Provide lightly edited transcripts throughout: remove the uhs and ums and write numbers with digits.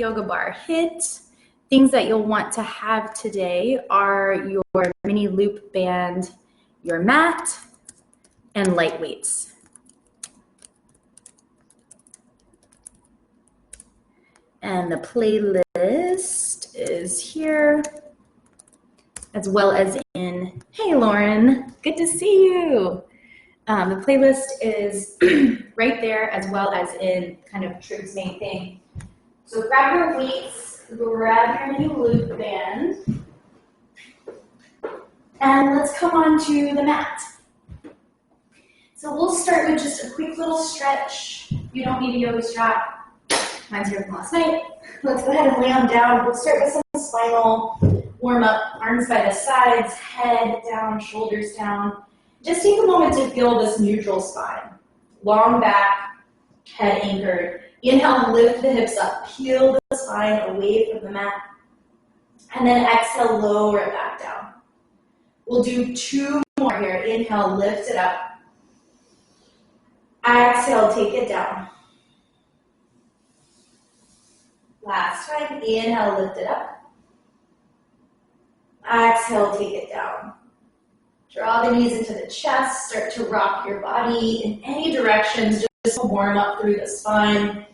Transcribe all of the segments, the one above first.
yoga bar HIIT. Things that you'll want to have today are your mini loop band, your mat, and light weights. And the playlist is here, as well as in, hey Lauren, good to see you. The playlist is right there, as well as in kind of Truv's main thing. So grab your weights, grab your mini loop band, and let's come on to the mat. So we'll start with just a quick little stretch. You don't need a yoga strap. Mine's here from last night. Let's go ahead and lay on down. We'll start with some spinal warm up, arms by the sides, head down, shoulders down. Just take a moment to feel this neutral spine. Long back, head anchored. Inhale, lift the hips up, peel the spine away from the mat. And then exhale, lower it back down. We'll do 2 more here. Inhale, lift it up. Exhale, take it down. Last time, inhale, lift it up. Exhale, take it down. Draw the knees into the chest, start to rock your body in any directions, just to warm up through the spine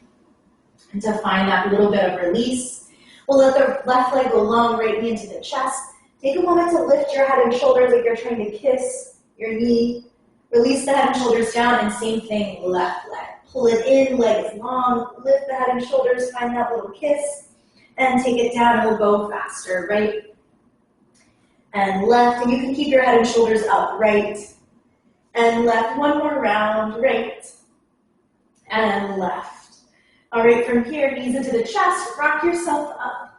and to find that little bit of release. We'll let the left leg go long, right knee into the chest. Take a moment to lift your head and shoulders like you're trying to kiss your knee. Release the head and shoulders down, and same thing, left leg. Pull it in, leg is long, lift the head and shoulders, find that little kiss, and take it down, and we'll go faster, right and left, and you can keep your head and shoulders up, right and left. One more round, right and left. All right, from here, knees into the chest, rock yourself up,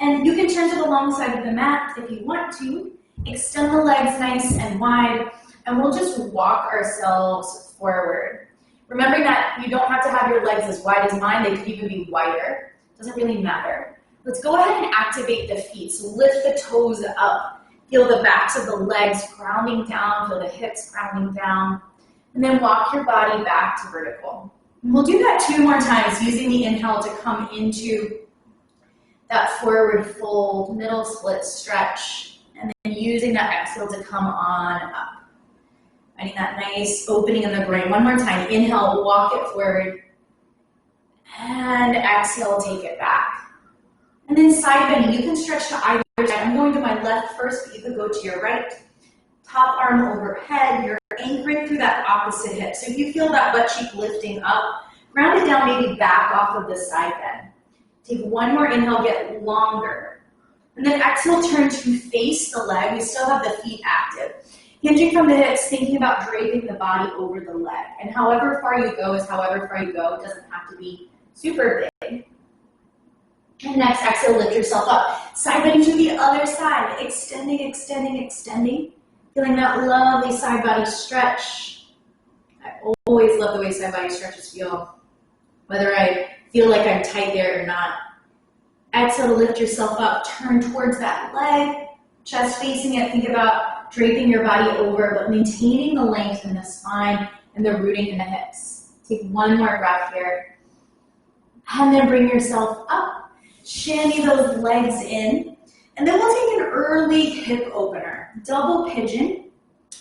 and you can turn to the long side of the mat if you want to. Extend the legs nice and wide, and we'll just walk ourselves forward. Remembering that you don't have to have your legs as wide as mine, they could even be wider. Doesn't really matter. Let's go ahead and activate the feet. So lift the toes up. Feel the backs of the legs grounding down, feel the hips grounding down. And then walk your body back to vertical. And we'll do that 2 more times, using the inhale to come into that forward fold, middle split stretch. And then using that exhale to come on up. Finding that nice opening in the brain. One more time. Inhale, walk it forward. And exhale, take it back. And then side bending. You can stretch to either side. I'm going to my left first, but you could go to your right. Top arm overhead. You're anchoring through that opposite hip. So if you feel that butt cheek lifting up, ground it down, maybe back off of the side bend. Take 1 more inhale, get longer. And then exhale, turn to face the leg. We still have the feet active. Hinging from the hips, thinking about draping the body over the leg. And however far you go is however far you go. It doesn't have to be super big. And next, exhale, lift yourself up. Side bending to the other side. Extending, extending, extending. Feeling that lovely side body stretch. I always love the way side body stretches feel. Whether I feel like I'm tight there or not. Exhale to lift yourself up. Turn towards that leg. Chest facing it. Think about draping your body over, but maintaining the length in the spine and the rooting in the hips. Take 1 more breath here. And then bring yourself up. Shinny those legs in. And then we'll take an early hip opener. Double pigeon.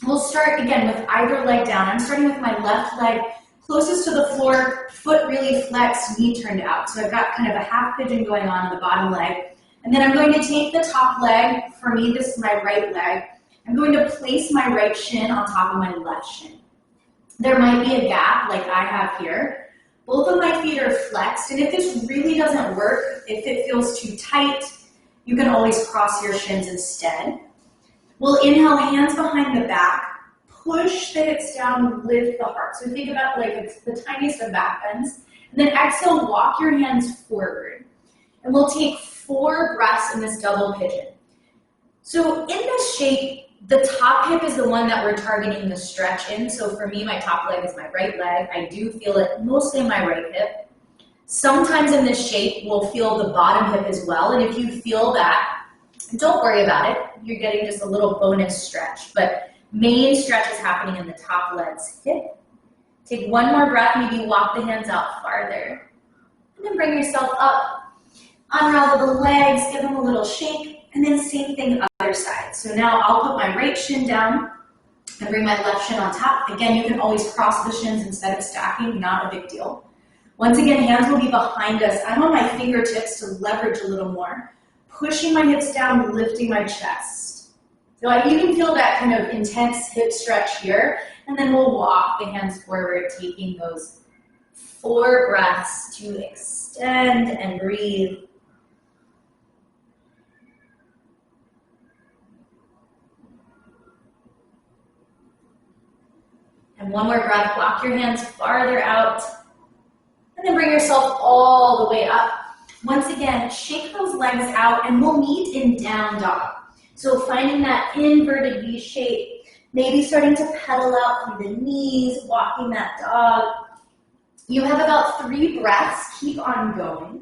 We'll start again with either leg down. I'm starting with my left leg closest to the floor, foot really flexed, knee turned out. So I've got kind of a half pigeon going on in the bottom leg. And then I'm going to take the top leg. For me, this is my right leg. I'm going to place my right shin on top of my left shin. There might be a gap like I have here. Both of my feet are flexed, and if this really doesn't work, if it feels too tight, you can always cross your shins instead. We'll inhale, hands behind the back, push the hips down, lift the heart. So think about like it's the tiniest of back bends. And then exhale, walk your hands forward. And we'll take 4 breaths in this double pigeon. So in this shape, the top hip is the one that we're targeting the stretch in. So for me, my top leg is my right leg. I do feel it mostly in my right hip. Sometimes in this shape, we'll feel the bottom hip as well. And if you feel that, don't worry about it. You're getting just a little bonus stretch. But main stretch is happening in the top leg's hip. Take 1 more breath. Maybe walk the hands out farther. And then bring yourself up. Unravel the legs, give them a little shake, and then same thing other side. So now I'll put my right shin down and bring my left shin on top. Again, you can always cross the shins instead of stacking, not a big deal. Once again, hands will be behind us. I'm on my fingertips to leverage a little more. Pushing my hips down, lifting my chest. So you can feel that kind of intense hip stretch here, and then we'll walk the hands forward, taking those 4 breaths to extend and breathe. And one more breath, walk your hands farther out, and then bring yourself all the way up. Once again, shake those legs out, and we'll meet in down dog. So finding that inverted V shape, maybe starting to pedal out through the knees, walking that dog. You have about 3 breaths, keep on going.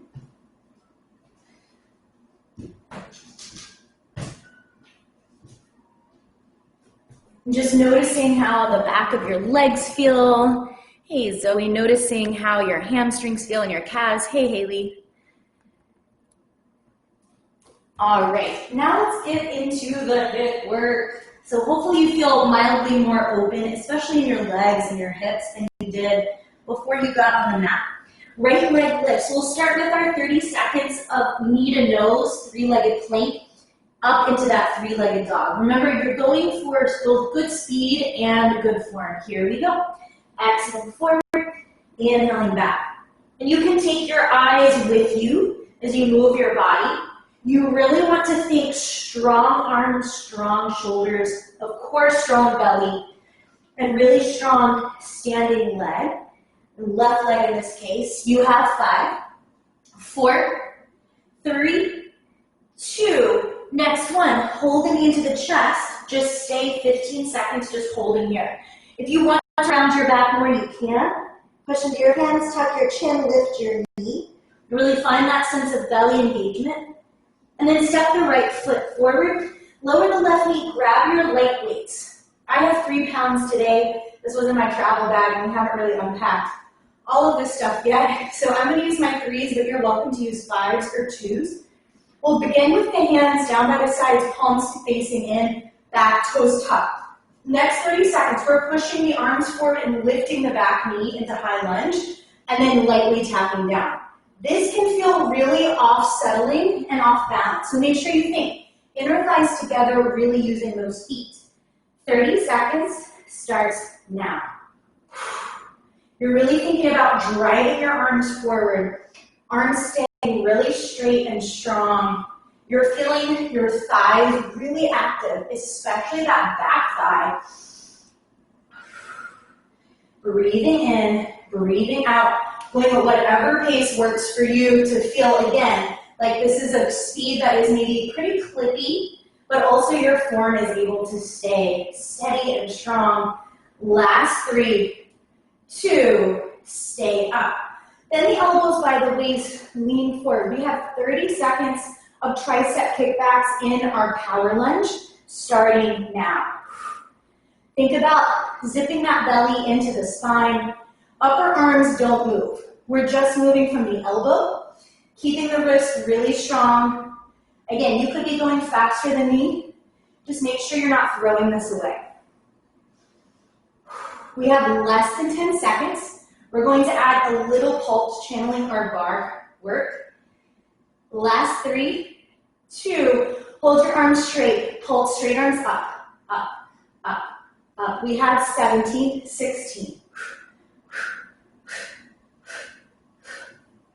Just noticing how the back of your legs feel. Hey, Zoe, noticing how your hamstrings feel and your calves. Hey, Haley. All right, now let's get into the hip work. So hopefully you feel mildly more open, especially in your legs and your hips than you did before you got on the mat. Right leg lifts. We'll start with our 30 seconds of knee to nose, 3-legged plank, up into that 3-legged dog. Remember, you're going for both good speed and good form. Here we go. Exhaling forward, inhaling back. And you can take your eyes with you as you move your body. You really want to think strong arms, strong shoulders, of course strong belly, and really strong standing leg. Left leg in this case. You have 5, 4, 3, 2, next one, hold the knee into the chest. Just stay 15 seconds just holding here. If you want to round your back more, you can. Push into your hands, tuck your chin, lift your knee. Really find that sense of belly engagement. And then step the right foot forward. Lower the left knee, grab your light weights. I have 3 pounds today. This was in my travel bag and we haven't really unpacked all of this stuff yet. So I'm going to use my 3s, but you're welcome to use 5s or 2s. We'll begin with the hands down by the sides, palms facing in, back, toes tucked. Next 30 seconds, we're pushing the arms forward and lifting the back knee into high lunge, and then lightly tapping down. This can feel really off-settling and off-balance, so make sure you think inner thighs together, really using those feet. 30 seconds starts now. You're really thinking about driving your arms forward, arms staying really straight and strong. You're feeling your thighs really active, especially that back thigh. Breathing in, breathing out, going at whatever pace works for you to feel, again, like this is a speed that is maybe pretty clippy, but also your form is able to stay steady and strong. Last 3, 2, stay up. Then the elbows by the waist, lean forward. We have 30 seconds of tricep kickbacks in our power lunge, starting now. Think about zipping that belly into the spine. Upper arms don't move. We're just moving from the elbow, keeping the wrist really strong. Again, you could be going faster than me. Just make sure you're not throwing this away. We have less than 10 seconds. We're going to add a little pulse, channeling our bar work. Last 3, 2, hold your arms straight, pulse straight arms up, up, up, up. We have 17, 16,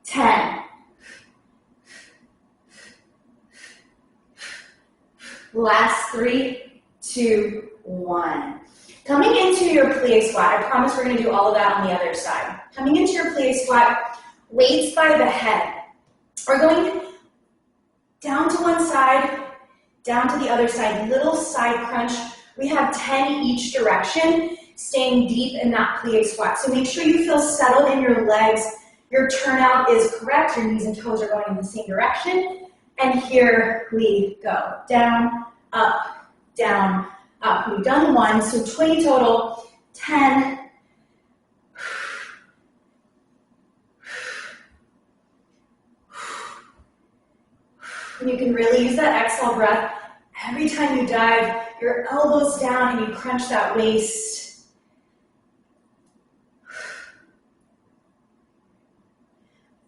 10. Last 3, 2, 1. Coming into your plie squat, I promise we're going to do all of that on the other side. Coming into your plie squat, weights by the head. We're going down to one side, down to the other side, little side crunch. We have 10 each direction, staying deep in that plie squat. So make sure you feel settled in your legs. Your turnout is correct. Your knees and toes are going in the same direction. And here we go. Down, up, down, up. We've done 1, so 20 total, 10. And you can really use that exhale breath. Every time you dive, your elbows down and you crunch that waist.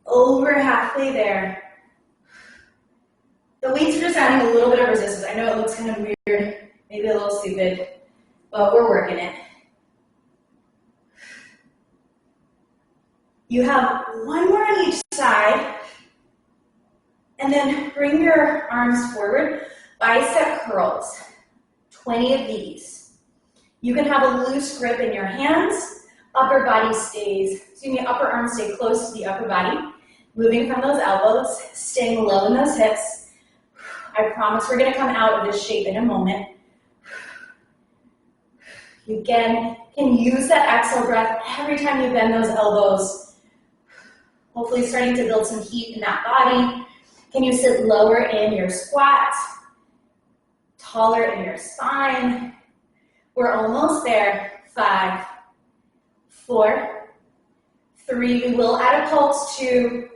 Over halfway there. The weights are just adding a little bit of resistance. I know it looks kind of weird, maybe a little stupid, but we're working it. You have one more on each side, and then bring your arms forward, bicep curls, 20 of these. You can have a loose grip in your hands, upper arms stay close to the upper body, moving from those elbows, staying low in those hips. I promise we're gonna come out of this shape in a moment. You again can use that exhale breath every time you bend those elbows. Hopefully starting to build some heat in that body. Can you sit lower in your squat? Taller in your spine? We're almost there. 5, 4, 3. We will add a pulse. 2,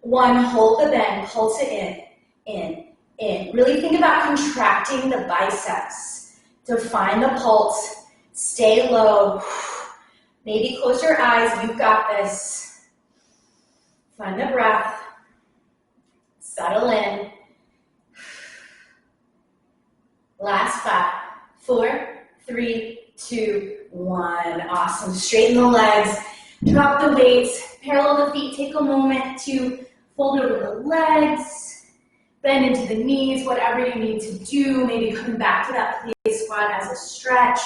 1. Hold the bend. Pulse it in. Really think about contracting the biceps to find the pulse. Stay low. Maybe close your eyes. You've got this. Find the breath. Settle in. Last 5, 4, 3, 2, 1. Awesome. Straighten the legs. Drop the weights. Parallel the feet. Take a moment to fold over the legs. Bend into the knees. Whatever you need to do. Maybe coming back to that place squat as a stretch.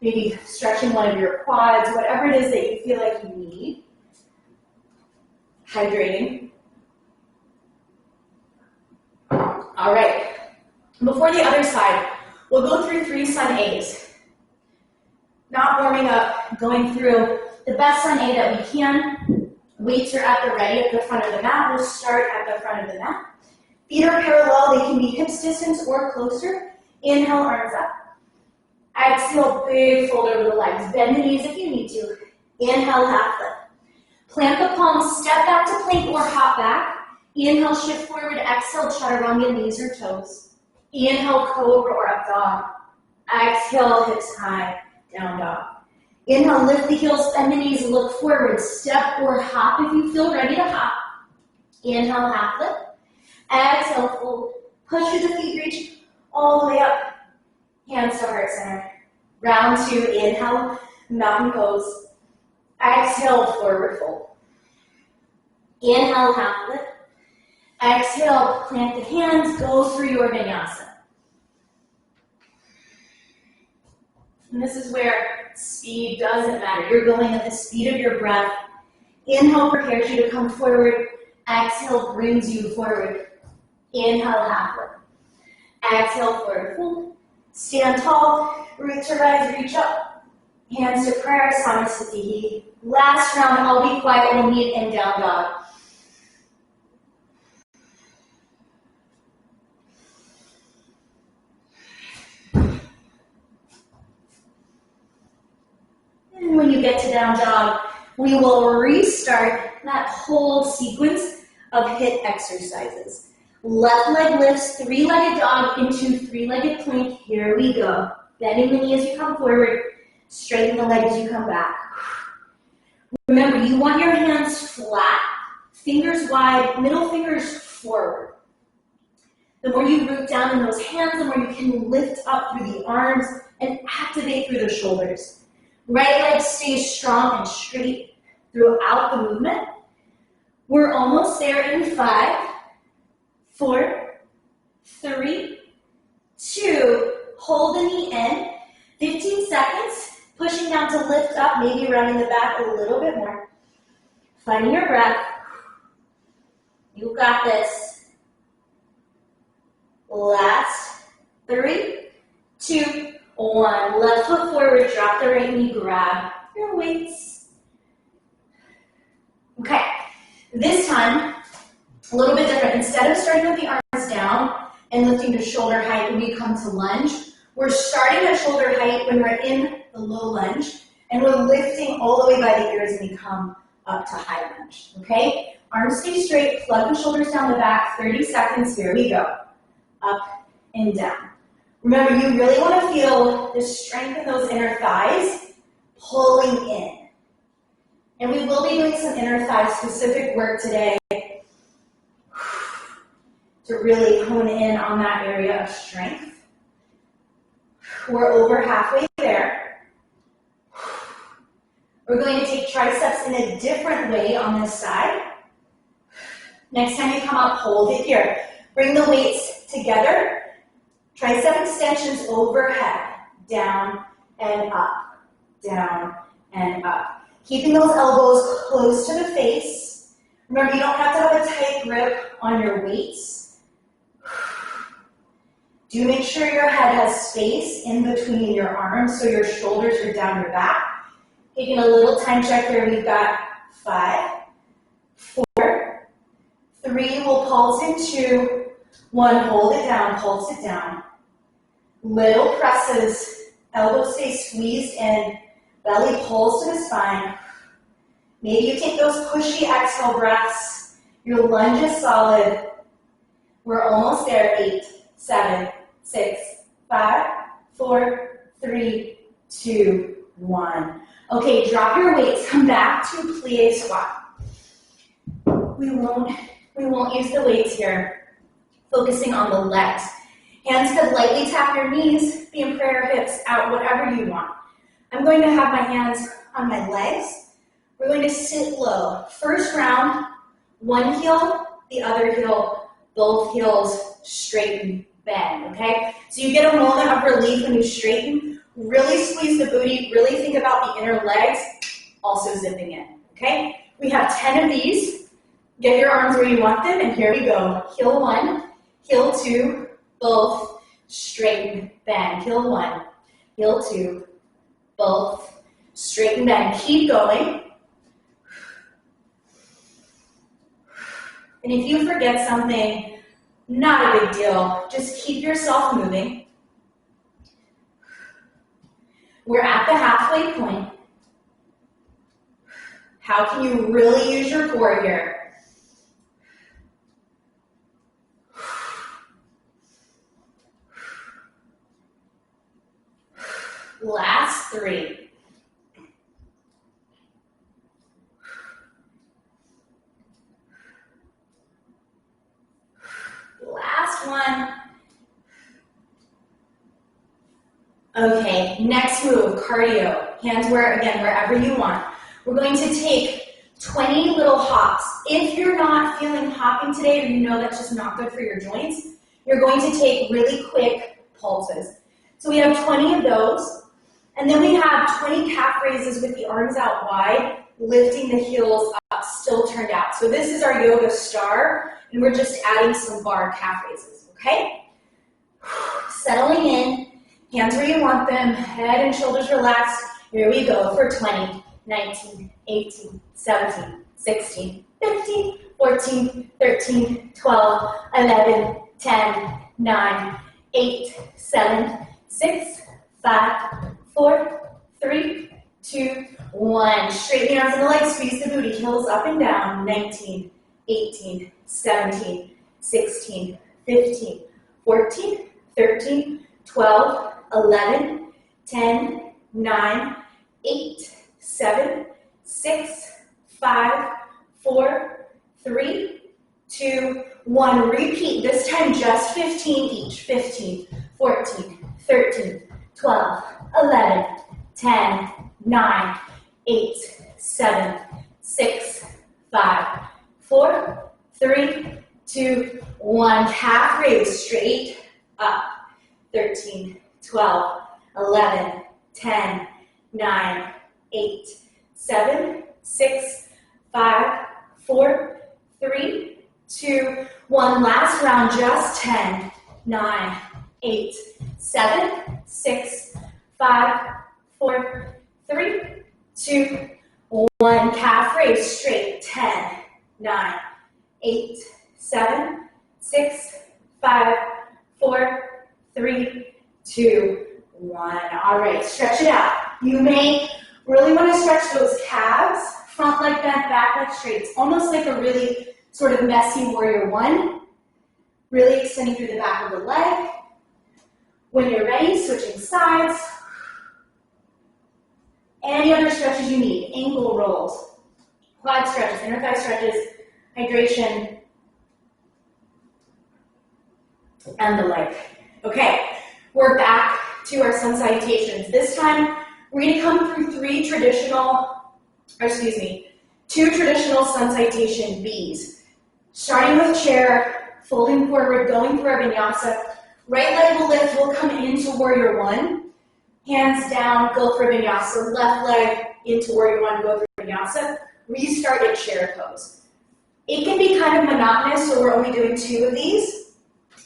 Maybe stretching one of your quads. Whatever it is that you feel like you need. Hydrating. All right. Before the other side, we'll go through 3 sun A's. Not warming up, going through the best sun A that we can. Weights are at the ready at the front of the mat. We'll start at the front of the mat. Feet are parallel. They can be hips distance or closer. Inhale, arms up. Exhale, big fold over the legs. Bend the knees if you need to. Inhale, half lift. Plant the palms, step back to plank or hop back. Inhale, shift forward. Exhale, chaturanga, knees or toes. Inhale, cobra or up dog. Exhale, hips high, down dog. Inhale, lift the heels, bend the knees, look forward. Step or hop if you feel ready to hop. Inhale, half lift. Exhale, fold. Push through the feet, reach all the way up. Hands to heart center. Round 2, inhale, mountain pose. Exhale, forward fold. Inhale, half lift. Exhale, plant the hands, go through your vinyasa. And this is where speed doesn't matter. You're going at the speed of your breath. Inhale prepares you to come forward. Exhale brings you forward. Inhale, half lift. Exhale, forward fold. Stand tall, root to rise, reach up. Hands to prayer, Samasthiti. Last round, I'll be quiet, we'll meet in down dog. And when you get to down dog, we will restart that whole sequence of HIIT exercises. Left leg lifts, 3-legged dog into 3-legged plank. Here we go. Bending the knee as you come forward. Straighten the leg as you come back. Remember, you want your hands flat, fingers wide, middle fingers forward. The more you root down in those hands, the more you can lift up through the arms and activate through the shoulders. Right leg stays strong and straight throughout the movement. We're almost there in 5, 4, 3, 2. Hold the knee in. 15 seconds. Pushing down to lift up, maybe rounding the back a little bit more. Finding your breath. You got this. Last 3, 2, 1. Left foot forward, drop the right knee, grab your weights. Okay, this time, a little bit different. Instead of starting with the arms down and lifting to shoulder height when we come to lunge, we're starting at shoulder height when we're in the low lunge, and we're lifting all the way by the ears and we come up to high lunge, okay? Arms stay straight, plug the shoulders down the back, 30 seconds, here we go. Up and down. Remember, you really want to feel the strength in those inner thighs pulling in. And we will be doing some inner thigh specific work today to really hone in on that area of strength. We're over halfway there. We're going to take triceps in a different way on this side. Next time you come up, hold it here. Bring the weights together. Tricep extensions overhead, down and up, down and up. Keeping those elbows close to the face. Remember, you don't have to have a tight grip on your weights. Do make sure your head has space in between your arms so your shoulders are down your back. Taking a little time check here, we've got 5, 4, 3, we'll pulse in 2, 1, hold it down, pulse it down. Little presses, elbows stay squeezed in, belly pulls to the spine. Maybe you take those pushy exhale breaths. Your lunge is solid. We're almost there. 8, 7, 6, 5, 4, 3, 2, 1. Okay, drop your weights. Come back to plie squat. We won't use the weights here. Focusing on the legs. Hands could lightly tap your knees, be in prayer, hips out, whatever you want. I'm going to have my hands on my legs. We're going to sit low. First round, one heel, the other heel, both heels straighten, bend, okay? So you get a moment of relief when you straighten. Really squeeze the booty, really think about the inner legs, also zipping in, okay? We have 10 of these. Get your arms where you want them, and here we go. Heel 1, heel 2, both straighten, bend. Heel 1, heel 2, both straighten, bend. Keep going. And if you forget something, not a big deal. Just keep yourself moving. We're at the halfway point. How can you really use your core here? Last 3. Last one. Okay, next move, cardio. Hands wherever you want. We're going to take 20 little hops. If you're not feeling hopping today, or you know that's just not good for your joints, you're going to take really quick pulses. So we have 20 of those. And then we have 20 calf raises with the arms out wide, lifting the heels up, still turned out. So this is our yoga star, and we're just adding some bar calf raises, okay? Settling in, hands where you want them, head and shoulders relaxed. Here we go for 20, 19, 18, 17, 16, 15, 14, 13, 12, 11, 10, 9, 8, 7, 6, 5, 4, 3, 2, 1. Straighten the arms and the legs, squeeze the booty, heels up and down. 19, 18, 17, 16, 15, 14, 13, 12, 11, 10, 9, 8, 7, 6, 5, 4, 3, 2, 1. Repeat, this time just 15 each. 15, 14, 13, 12, 11, 10, 9, 8, 7, 6, 5, 4, 3, 2, 1. Calf raise straight up. 13, 12, 11, 10, 9, 8, 7, 6, 5, 4, 3, 2, 1. Last round, just 10, 9, 8, 7, 6, 5, 4, 3, 2, 1. Calf raise straight. 10, 9, 8, 7, 6, 5, 4, 3, 2, 1. All right, stretch it out. You may really want to stretch those calves Front leg bent, back leg straight. It's almost like a really sort of messy warrior one. Really extending through the back of the leg. When you're ready, switching sides. Any other stretches you need. Ankle rolls, quad stretches, inner thigh stretches, hydration, and the like. Okay, we're back to our sun salutations. This time, we're going to come through two traditional sun salutation Bs. Starting with chair, folding forward, going for a vinyasa. Right leg will lift, we'll come into warrior one. Hands down, go for vinyasa. Left leg into warrior one, go for vinyasa. Restart at chair pose. It can be kind of monotonous, so we're only doing 2 of these.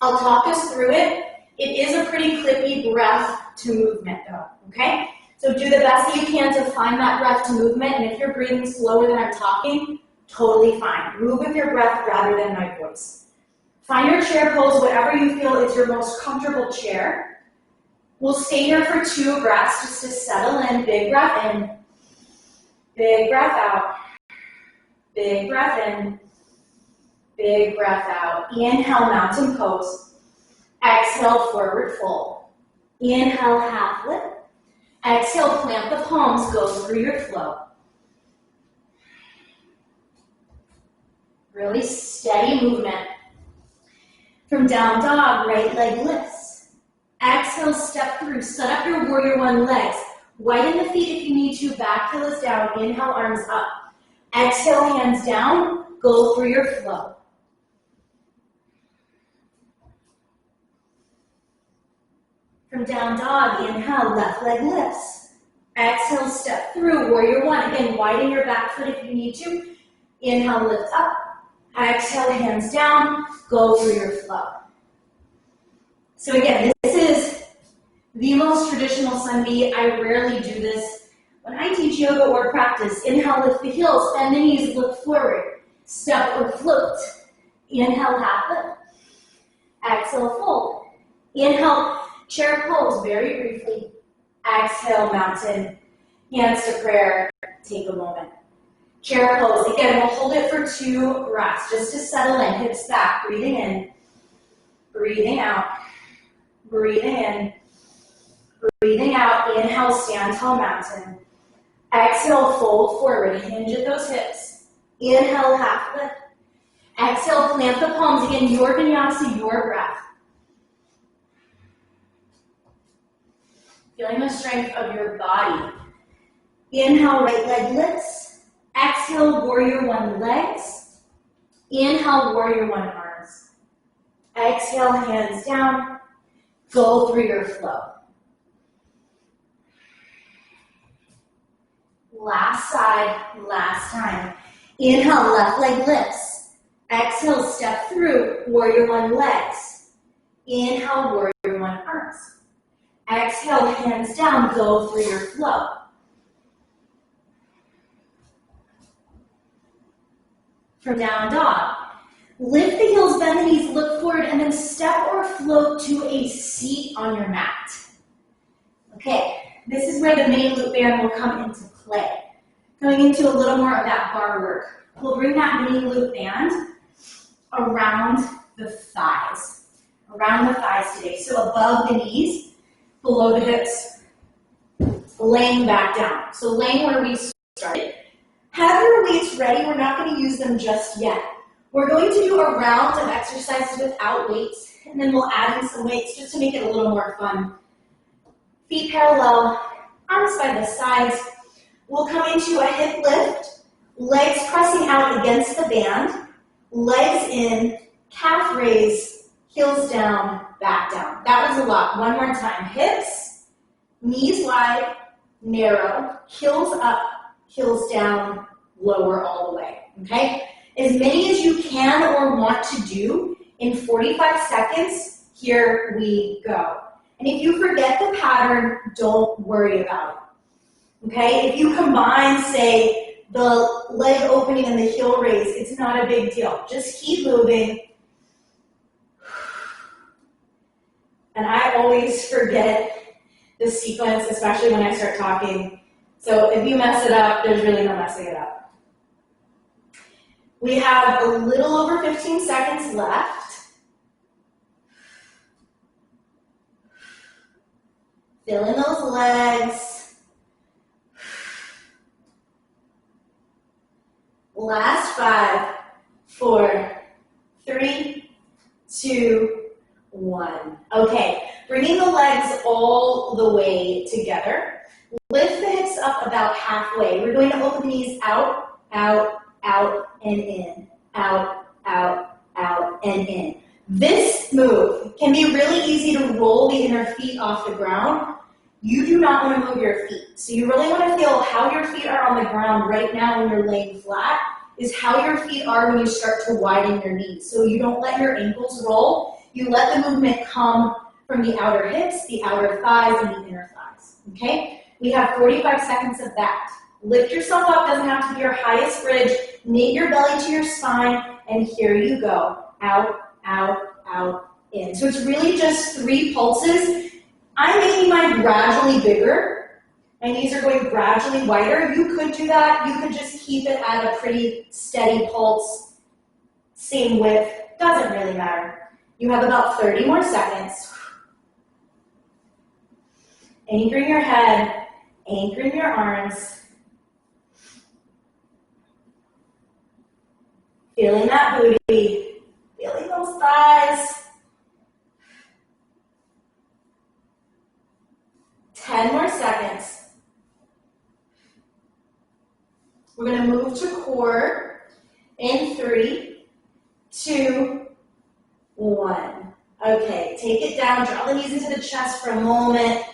I'll talk us through it. It is a pretty clippy breath to movement though, okay? So do the best that you can to find that breath to movement, and if you're breathing slower than I'm talking, totally fine. Move with your breath rather than my voice. Find your chair pose, whatever you feel is your most comfortable chair. We'll stay here for 2 breaths just to settle in. Big breath in, big breath out, big breath in, big breath out. Inhale, mountain pose. Exhale, forward fold. Inhale, half lift. Exhale, plant the palms, go through your flow. Really steady movement. From down dog, right leg lifts. Exhale, step through, set up your warrior one legs. Widen the feet if you need to, back heel is down, inhale, arms up. Exhale, hands down, go through your flow. From down dog, inhale, left leg lifts. Exhale, step through, warrior one. Again, widen your back foot if you need to. Inhale, lift up. Exhale, hands down, go through your flow. So again, this is the most traditional sun B. I rarely do this when I teach yoga or practice. Inhale, lift the heels, bend the knees, look forward. Step or float. Inhale, half lift. Exhale, fold. Inhale, chair pose very briefly. Exhale, mountain. Hands to prayer. Take a moment. Chair pose. Again, we'll hold it for 2 breaths just to settle in. Hips back. Breathing in. Breathing out. Breathing in. Breathing out. Inhale, stand tall mountain. Exhale, fold forward. Hinge at those hips. Inhale, half lift. Exhale, plant the palms. Again, your vinyasa, your breath. Feeling the strength of your body. Inhale, right leg lifts. Exhale, warrior one legs. Inhale, warrior one arms. Exhale, hands down. Go through your flow. Last side, last time. Inhale, left leg lifts. Exhale, step through, warrior one legs. Inhale, warrior one arms. Exhale, hands down, go through your flow. From down dog, lift the heels, bend the knees, look forward, and then step or float to a seat on your mat. Okay, this is where the mini loop band will come into play. Going into a little more of that bar work. We'll bring that mini loop band around the thighs. Around the thighs today. So above the knees, below the hips, laying back down. So laying where we started. Have your weights ready. We're not going to use them just yet. We're going to do a round of exercises without weights, and then we'll add in some weights just to make it a little more fun. Feet parallel, arms by the sides. We'll come into a hip lift, legs pressing out against the band, legs in, calf raise, heels down, back down. That was a lot. One more time. Hips, knees wide, narrow, heels up, heels down, lower all the way, okay? As many as you can or want to do in 45 seconds, here we go. And if you forget the pattern, don't worry about it, okay? If you combine, say, the leg opening and the heel raise, it's not a big deal. Just keep moving. And I always forget the sequence, especially when I start talking. So if you mess it up, there's really no messing it up. We have a little over 15 seconds left. Fill in those legs. Last 5, 4, 3, 2, 1. Okay, bringing the legs all the way together. Lift the hips up about halfway. We're going to open the knees out, out, out, and in. Out, out, out, and in. This move can be really easy to roll the inner feet off the ground. You do not want to move your feet. So you really want to feel how your feet are on the ground right now when you're laying flat is how your feet are when you start to widen your knees. So you don't let your ankles roll. You let the movement come from the outer hips, the outer thighs, and the inner thighs. Okay? We have 45 seconds of that. Lift yourself up, doesn't have to be your highest bridge. Knit your belly to your spine, and here you go. Out, out, out, in. So it's really just 3 pulses. I'm making mine gradually bigger. My knees are going gradually wider. You could do that. You could just keep it at a pretty steady pulse. Same width. Doesn't really matter. You have about 30 more seconds. Anchoring your head. Anchoring your arms. Feeling that booty. Feeling those thighs. 10 more seconds. We're going to move to core in 3, 2, 1. Okay, take it down. Draw the knees into the chest for a moment.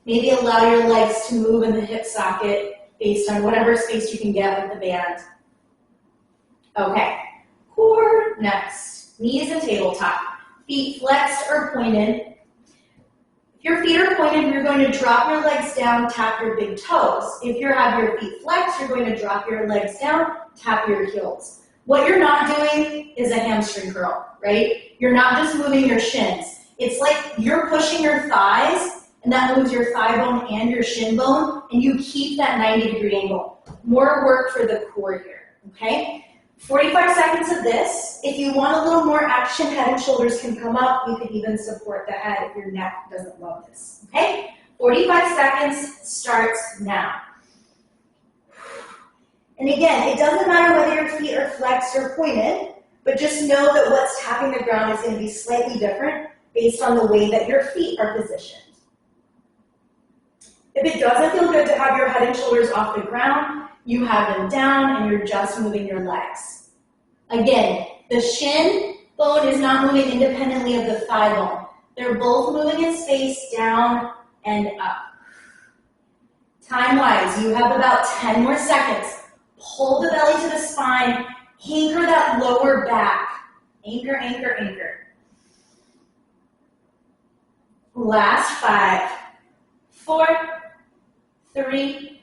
Maybe allow your legs to move in the hip socket based on whatever space you can get with the band. Okay, core next. Knees and tabletop. Feet flexed or pointed. If your feet are pointed, you're going to drop your legs down, tap your big toes. If you have your feet flexed, you're going to drop your legs down, tap your heels. What you're not doing is a hamstring curl, right? You're not just moving your shins. It's like you're pushing your thighs, and that moves your thigh bone and your shin bone, and you keep that 90-degree angle. More work for the core here, okay? 45 seconds of this. If you want a little more action, head and shoulders can come up. You could even support the head if your neck doesn't love this, okay? 45 seconds starts now. And again, it doesn't matter whether your feet are flexed or pointed, but just know that what's tapping the ground is going to be slightly different based on the way that your feet are positioned. If it doesn't feel good to have your head and shoulders off the ground, you have them down and you're just moving your legs. Again, the shin bone is not moving independently of the thigh bone. They're both moving in space down and up. Time-wise, you have about 10 more seconds. Pull the belly to the spine. Anchor that lower back. Anchor, anchor, anchor. Last 5, 4, 3,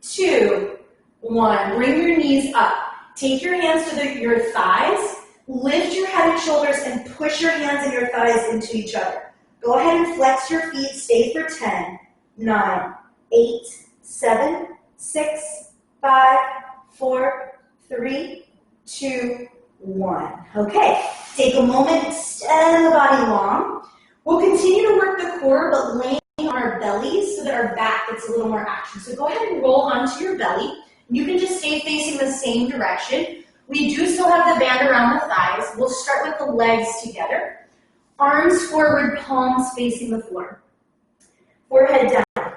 2, 1. Bring your knees up. Take your hands to your thighs. Lift your head and shoulders and push your hands and your thighs into each other. Go ahead and flex your feet. Stay for 10, 9, 8, 7, 6, 5, 4, 3, 2, 1. Okay, take a moment, extend the body long. We'll continue to work the core, but laying on our bellies so that our back gets a little more action. So go ahead and roll onto your belly. You can just stay facing the same direction. We do still have the band around the thighs. We'll start with the legs together. Arms forward, palms facing the floor. Forehead down.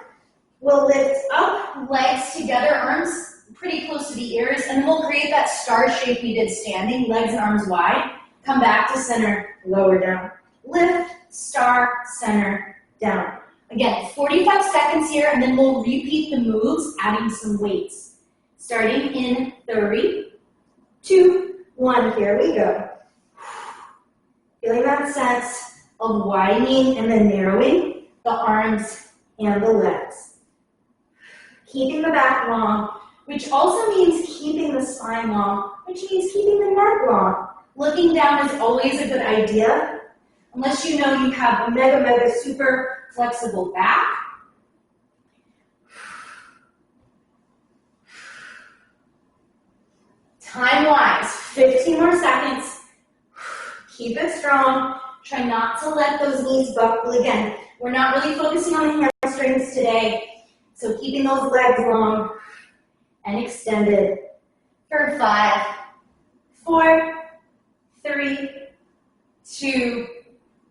We'll lift up, legs together, arms pretty close to the ears, and then we'll create that star shape we did standing, legs and arms wide. Come back to center, lower down. Lift, star, center, down. Again, 45 seconds here, and then we'll repeat the moves, adding some weights. Starting in 3, 2, 1, here we go. Feeling that sense of widening and then narrowing the arms and the legs. Keeping the back long, which also means keeping the spine long, which means keeping the neck long. Looking down is always a good idea, unless you know you have a mega, mega, super flexible back. Time-wise, 15 more seconds. Keep it strong. Try not to let those knees buckle again. We're not really focusing on the hamstrings today, so keeping those legs long and extended for 5, 4, 3, 2,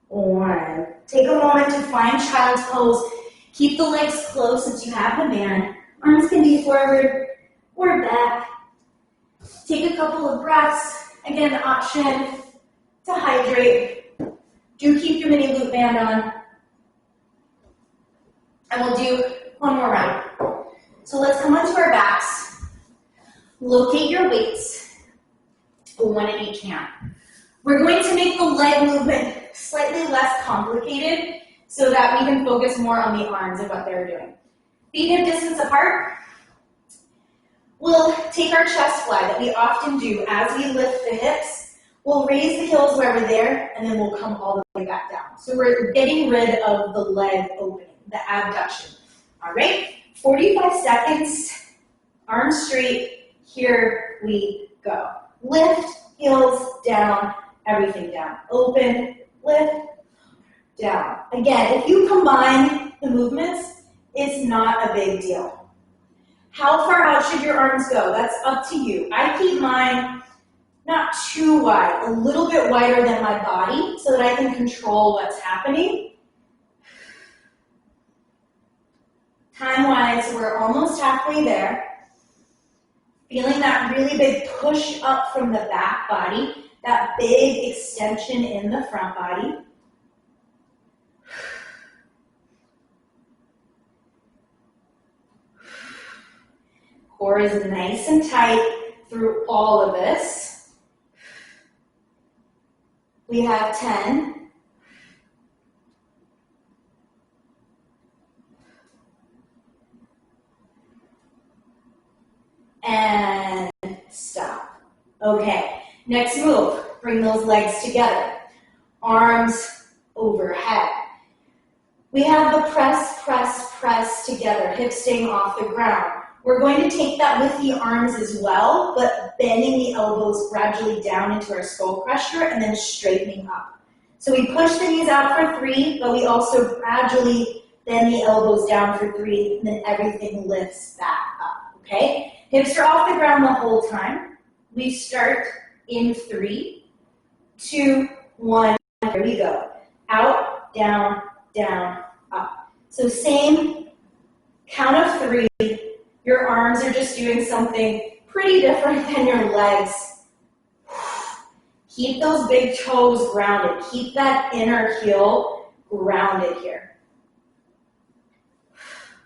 1. Take a moment to find child's pose. Keep the legs close since you have the band. Arms can be forward or back. Take a couple of breaths. Again, the option to hydrate. Do keep your mini glute band on. And we'll do one more round. So let's come onto our backs. Locate your weights, one at each hand. We're going to make the leg movement slightly less complicated so that we can focus more on the arms and what they're doing. Feet hip distance apart. We'll take our chest fly that we often do as we lift the hips. We'll raise the heels where we're there, and then we'll come all the way back down. So we're getting rid of the leg opening, the abduction. All right, 45 seconds, arms straight, here we go. Lift, heels down, everything down. Open, lift, down. Again, if you combine the movements, it's not a big deal. How far out should your arms go? That's up to you. I keep mine not too wide, a little bit wider than my body so that I can control what's happening. Time-wise, we're almost halfway there. Feeling that really big push up from the back body, that big extension in the front body. Core is nice and tight through all of this. We have 10. And stop. Okay, next move. Bring those legs together. Arms overhead. We have the press, press, press together, hips staying off the ground. We're going to take that with the arms as well, but bending the elbows gradually down into our skull crusher and then straightening up. So we push the knees out for 3, but we also gradually bend the elbows down for 3, and then everything lifts back up, okay? Hips are off the ground the whole time. We start in 3, 2, 1, here we go. Out, down, down, up. So same count of 3. Your arms are just doing something pretty different than your legs. Keep those big toes grounded. Keep that inner heel grounded here.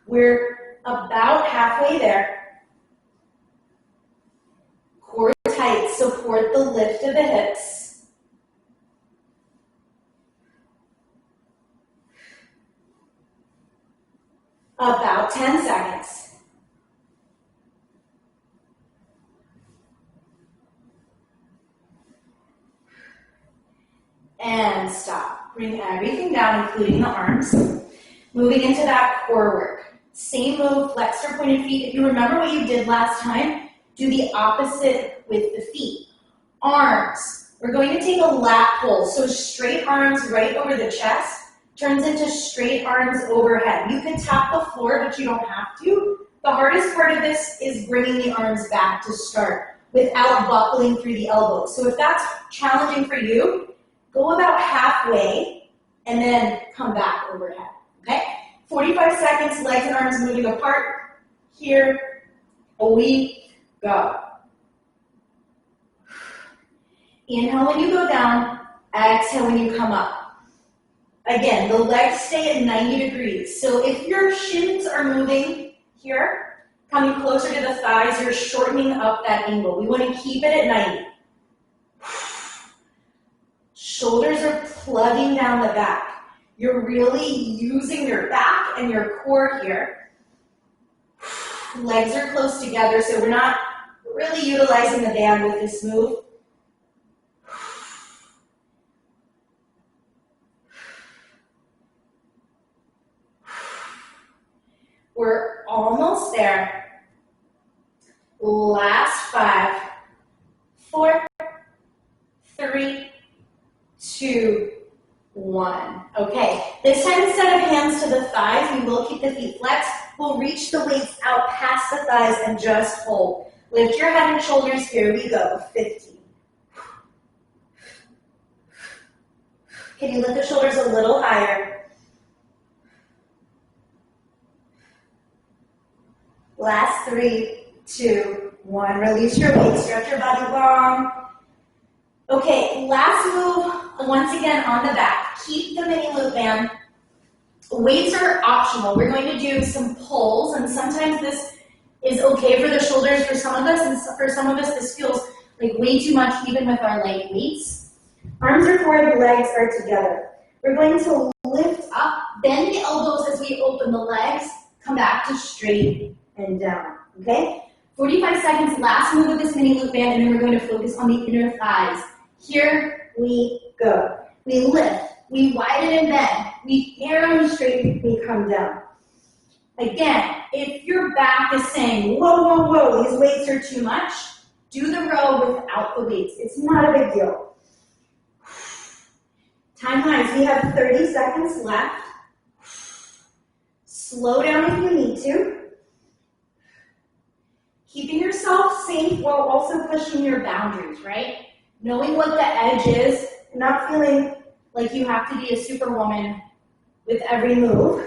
We're about halfway there. Core tight, support the lift of the hips. About 10 seconds. And stop. Bring everything down, including the arms. Moving into that core work. Same move, flex or pointed feet. If you remember what you did last time, do the opposite with the feet. Arms. We're going to take a lat pull. So straight arms right over the chest turns into straight arms overhead. You can tap the floor, but you don't have to. The hardest part of this is bringing the arms back to start without buckling through the elbows. So if that's challenging for you, go about halfway and then come back overhead, okay? 45 seconds, legs and arms moving apart. Here we go. Inhale when you go down, exhale when you come up. Again, the legs stay at 90 degrees. So if your shins are moving here, coming closer to the thighs, you're shortening up that angle. We want to keep it at 90. Shoulders are plugging down the back. You're really using your back and your core here. Legs are close together, so we're not really utilizing the band with this move. We're almost there. Last 5, 4, 3, 2, 1. Okay, this time instead of hands to the thighs, we will keep the feet flexed. We'll reach the weights out past the thighs and just hold. Lift your head and shoulders. Here we go. 15. Can you lift the shoulders a little higher? Last 3, 2, 1. Release your weight. Stretch your body long. Okay, last move, once again on the back. Keep the mini loop band. Weights are optional. We're going to do some pulls, and sometimes this is okay for the shoulders for some of us, and for some of us this feels like way too much even with our light weights. Arms are forward, legs are together. We're going to lift up, bend the elbows as we open the legs, come back to straight and down, okay? 45 seconds, last move of this mini loop band, and then we're going to focus on the inner thighs. Here we go. We lift, we widen and bend, we arrow straight, we come down. Again, if your back is saying, whoa, whoa, whoa, these weights are too much, do the row without the weights. It's not a big deal. Time-wise, we have 30 seconds left. Slow down if you need to. Keeping yourself safe while also pushing your boundaries, right? Knowing what the edge is, and not feeling like you have to be a superwoman with every move.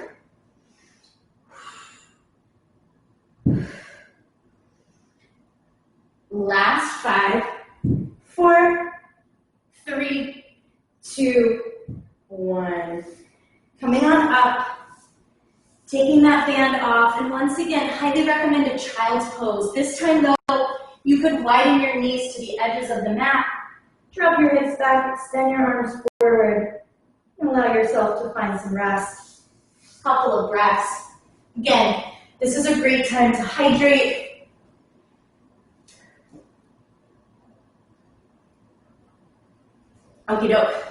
Last 5, 4, 3, 2, 1. Coming on up, taking that band off, and once again, highly recommend a child's pose. This time though, you could widen your knees to the edges of the mat, drop your hips back, extend your arms forward, and allow yourself to find some rest. Couple of breaths. Again, this is a great time to hydrate. Okie doke.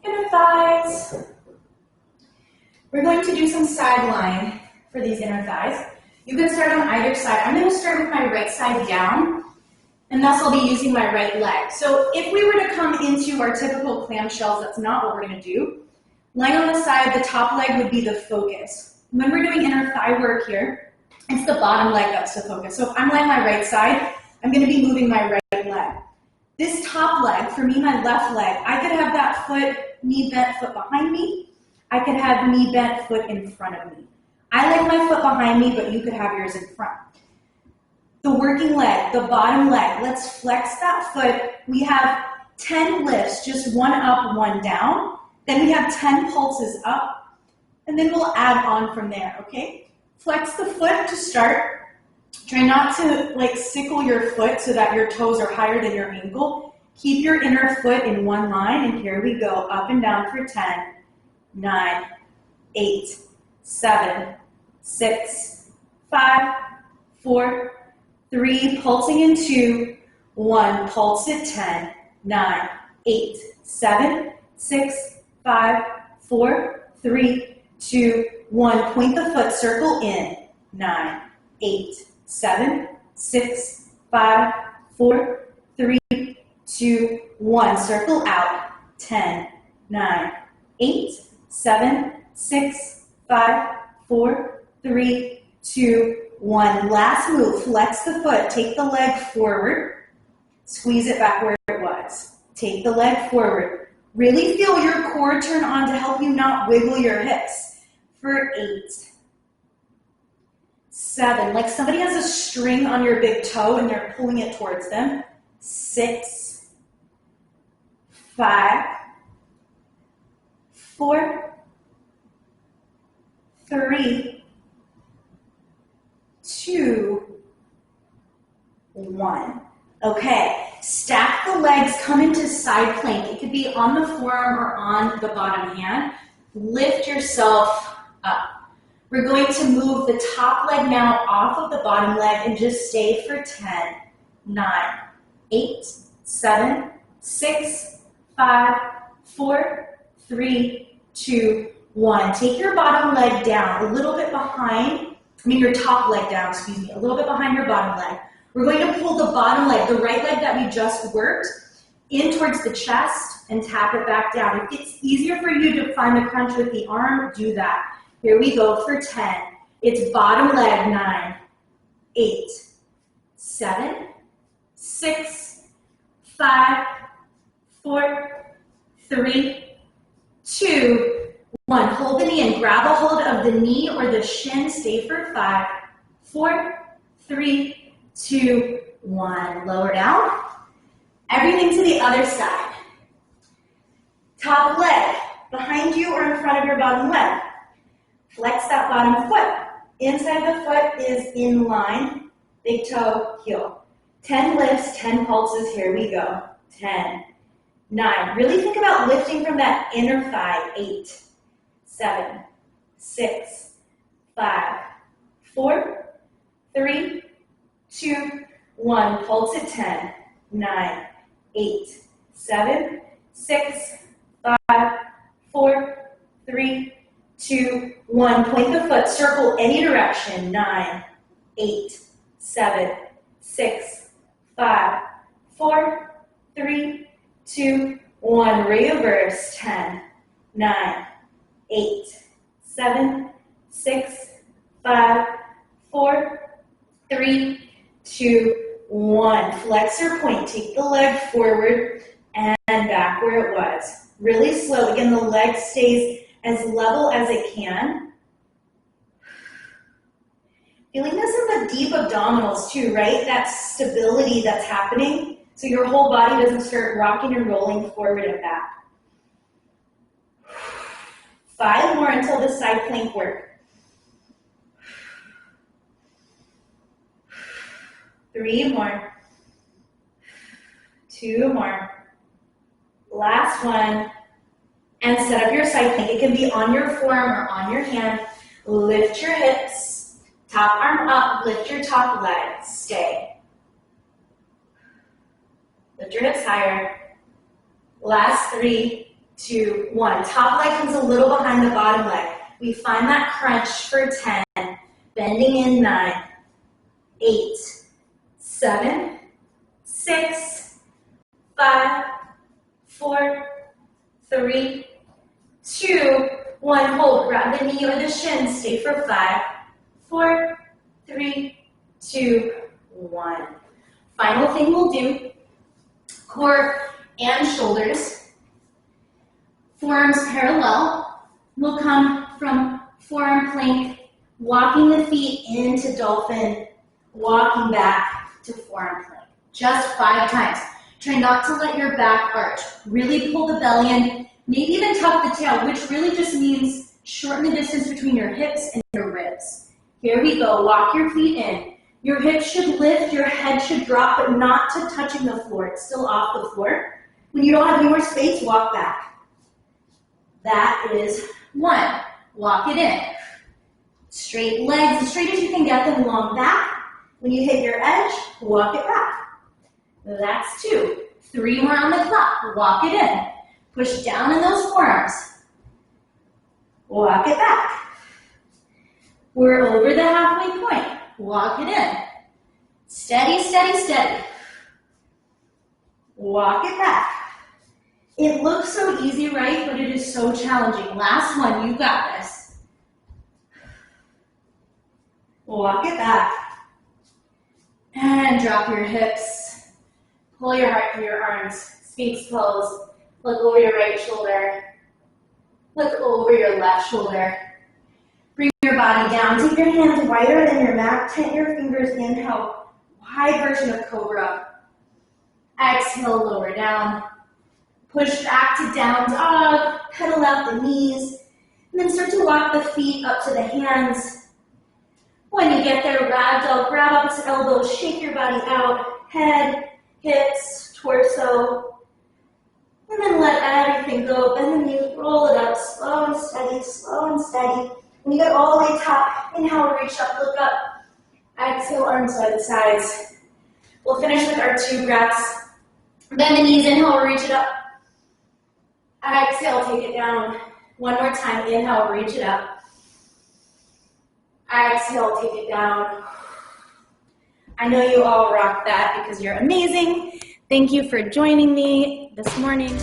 Inner thighs. We're going to do some side lying for these inner thighs. You can start on either side. I'm going to start with my right side down, and thus I'll be using my right leg. So if we were to come into our typical clamshells, that's not what we're going to do. Lying on the side, the top leg would be the focus. When we're doing inner thigh work here, it's the bottom leg that's the focus. So if I'm lying my right side, I'm going to be moving my right leg. This top leg, for me, my left leg, I could have that foot, knee bent, foot behind me. I could have knee bent, foot in front of me. I like my foot behind me, but you could have yours in front. The working leg, the bottom leg, let's flex that foot. We have 10 lifts, just one up, one down. Then we have 10 pulses up, and then we'll add on from there, okay? Flex the foot to start. Try not to sickle your foot so that your toes are higher than your ankle. Keep your inner foot in one line, and here we go, up and down for 10, 9, 8, 7, 6, 5, 4, 3, pulsing in 2, 1, pulse at 10, 9, 8, 7, 6, 5, 4, 3, 2, 1. Point the foot, circle in, 9, 8, 7, 6, 5, 4, 3, 2, 1. Circle out, 10, 9, 8, 7, 6, 5, 4, 3, 2, 1. Last move, flex the foot, take the leg forward, squeeze it back where it was. Take the leg forward. Really feel your core turn on to help you not wiggle your hips. For 8, 7, like somebody has a string on your big toe and they're pulling it towards them. 6, 5, 4, 3, 2, 1. Okay, stack the legs, come into side plank. It could be on the forearm or on the bottom hand. Lift yourself up. We're going to move the top leg now off of the bottom leg and just stay for 10, 9, 8, 7, 6, 5, 4, 3, 2, 1. Take your bottom leg down a little bit behind, your top leg down, a little bit behind your bottom leg. We're going to pull the bottom leg, the right leg that we just worked, in towards the chest and tap it back down. If it's easier for you to find the crunch with the arm, do that. Here we go for 10. It's bottom leg, 9, 8, 7, 6, 5, 4, 3, 2, 1. Hold the knee and grab a hold of the knee or the shin. Stay for 5, 4, 3, 2, 1. Lower down. Everything to the other side. Top leg behind you or in front of your bottom leg. Flex that bottom foot. Inside the foot is in line. Big toe, heel. 10 lifts, 10 pulses. Here we go. 10, 9. Really think about lifting from that inner thigh. 8, 7, 6, 5, 4, 3, 2, 1. Pulse at 10, 9, 8, 7, 6, 5, 4, 3, 2, 1. Point the foot, circle any direction. 9, 8, 7, 6, 5, 4, 3, 2, 1. Reverse. 10, 9, 8, 7, 6, 5, 4, 3, 2, 1. Flex your point. Take the leg forward and back where it was. Really slow. Again, the leg stays as level as it can. Feeling this in the deep abdominals too, right? That stability that's happening so your whole body doesn't start rocking and rolling forward and back. 5 more until the side plank work. 3 more. 2 more. Last one. And set up your side plank. It can be on your forearm or on your hand. Lift your hips. Top arm up. Lift your top leg. Stay. Lift your hips higher. Last 3, 2, 1. Top leg comes a little behind the bottom leg. We find that crunch for 10. Bending in 9, 8, 7, 6, 5, 4, 3, 2, 1. Hold. Grab the knee or the shin. Stay for 5, 4, 3, 2, 1. Final thing we'll do, core and shoulders. Forearms parallel. We'll come from forearm plank, walking the feet into dolphin, walking back to forearm plank. Just 5 times. Try not to let your back arch. Really pull the belly in. Maybe even tuck the tail, which really just means shorten the distance between your hips and your ribs. Here we go. Walk your feet in. Your hips should lift, your head should drop, but not to touching the floor. It's still off the floor. When you don't have any more space, walk back. That is 1. Walk it in. Straight legs, as straight as you can get them, long back. When you hit your edge, walk it back. That's 2. 3 more on the clock. Walk it in. Push down in those forearms. Walk it back. We're over the halfway point. Walk it in. Steady, steady, steady. Walk it back. It looks so easy, right? But it is so challenging. Last one, you got this. Walk it back. And drop your hips. Pull your heart through your arms. Sphinx pose. Look over your right shoulder. Look over your left shoulder. Bring your body down. Take your hands wider than your mat. Tent your fingers. Inhale. Wide version of cobra. Exhale, lower down. Push back to down dog. Pedal out the knees. And then start to walk the feet up to the hands. When you get there, ragdoll, grab opposite elbows, shake your body out. Head, hips, torso. And then let everything go. Bend the knees, roll it up, slow and steady, slow and steady. When you get all the way top, inhale, reach up, look up. Exhale, arms by the sides. We'll finish with our 2 breaths. Bend the knees, inhale, reach it up. Exhale, take it down. One more time, inhale, reach it up. Exhale, take it down. I know you all rock that because you're amazing. Thank you for joining me this morning.